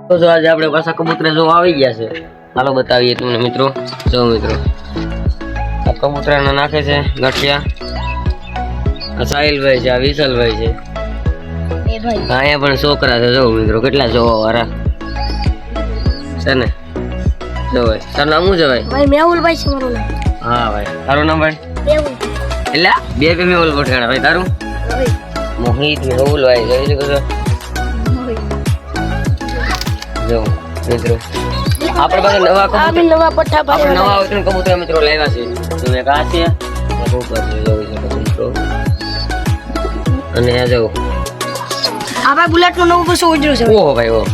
તો આજે આપણે પાછા કબૂતરા જો આવી ગયા છે, હાલો બતાવીએ તમને મિત્રો. જો મિત્રો આ કબૂતરાને નાખે છે ગઠિયા. આ સાહિલભાઈ છે, આ વિશાલભાઈ છે, અહીંયા પણ છોકરા છે. જો મિત્રો કેટલા જોવા વાળા છે ને. જો ભાઈ તારું નામ શું છે ભાઈ? ભાઈ મેહુલભાઈ છે મારું નામ. હા ભાઈ તારું નામ ભાઈ? મેહુલ. એટલે બે મેહુલ ગોઠાણા ભાઈ. તારું? મોહિત મેહુલ ભાઈ. જોઈ શકો છો. જો મિત્રો આપણે પાસે નવા કબૂતર, નવા પઠ્ઠા ભાઈ, આપણે નવા ઉતરણ કબૂતર મિત્રો લાવ્યા છે. તમે કા છે ઉપર જોઈ શકો મિત્રો. અને આ જો આ ભાઈ બુલેટ નું નવું બસો ઉજળું છે. ઓહો ભાઈ ઓહો.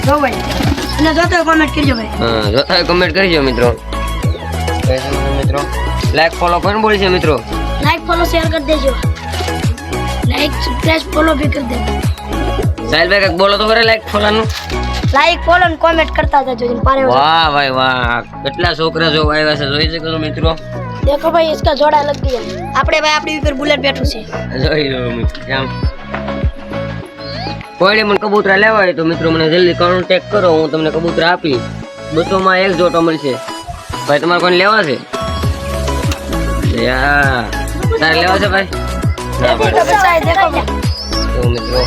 જો ભાઈ અને જોતો કોમેન્ટ કરજો ભાઈ. હા જોતા કમેન્ટ કરજો મિત્રો. મિત્રો લાઈક ફોલો કોણ બોલી છે મિત્રો? લાઈક ફોલો શેર કરી દેજો. લાઈક સબસ્ક્રાઇબ ફોલો भी कर देજો. સાહિલભાઈ કઈક બોલો તો ખરે લાઈક ફોલો નું. લાઈક ફોલો અને કોમેન્ટ કરતા જજો. વાહ ભાઈ વાહ, કેટલા છોકરા જો આવ્યા છે જોઈ શકો છો મિત્રો. देखो भाई इसका जोड़ा लग गया. આપણે ભાઈ આપણી ઉપર બુલેટ બેઠું છે. જોઈ લો મિત્રો. જામ કોઈ મને કબૂતરા લેવા હોય તો મિત્રો મને જલ્દી કોન્ટેક્ટ કરો, હું તમને કબૂતરા આપી. 200 માં એક જોટો મળશે. ભાઈ તમારે કોઈને લેવા છે? યા તારે લેવા છે ભાઈ? ના ભાઈ. देखो તો મિત્રો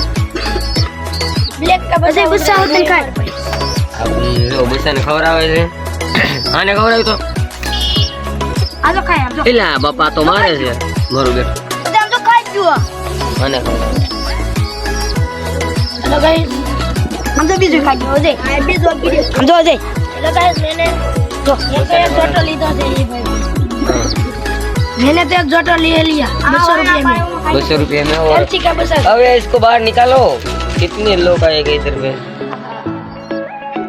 ब्लैक का बच्चा होता है खाए. આપણે જો બચ્ચાને ખવડાવે છે. આને ખવડાવ્યું તો आ तो खाए हम तो. એલા બાપા તો મારે છે મારું બેટ. हम तो खाई क्यों? આને ખવડાવે. हेलो गाइस हम तो बीजू खाई हो दे. बीजू वीडियो हम तो दे. हेलो गाइस मैंने तो एक जोटो लीधा है ये भाई. मैंने तो एक जोटो ले लिया 200 रुपए में. 200 रुपये में. और एलसी का बस. अब इसको बाहर निकालो. कितने लोग आएंगे इधर पे?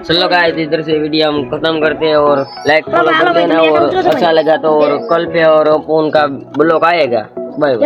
चलो गाइस इधर से वीडियो हम खत्म करते हैं और लाइक फॉलो कर देना और अच्छा लगा तो और कल पे और फोन का ब्लॉग आएगा. Bye bye.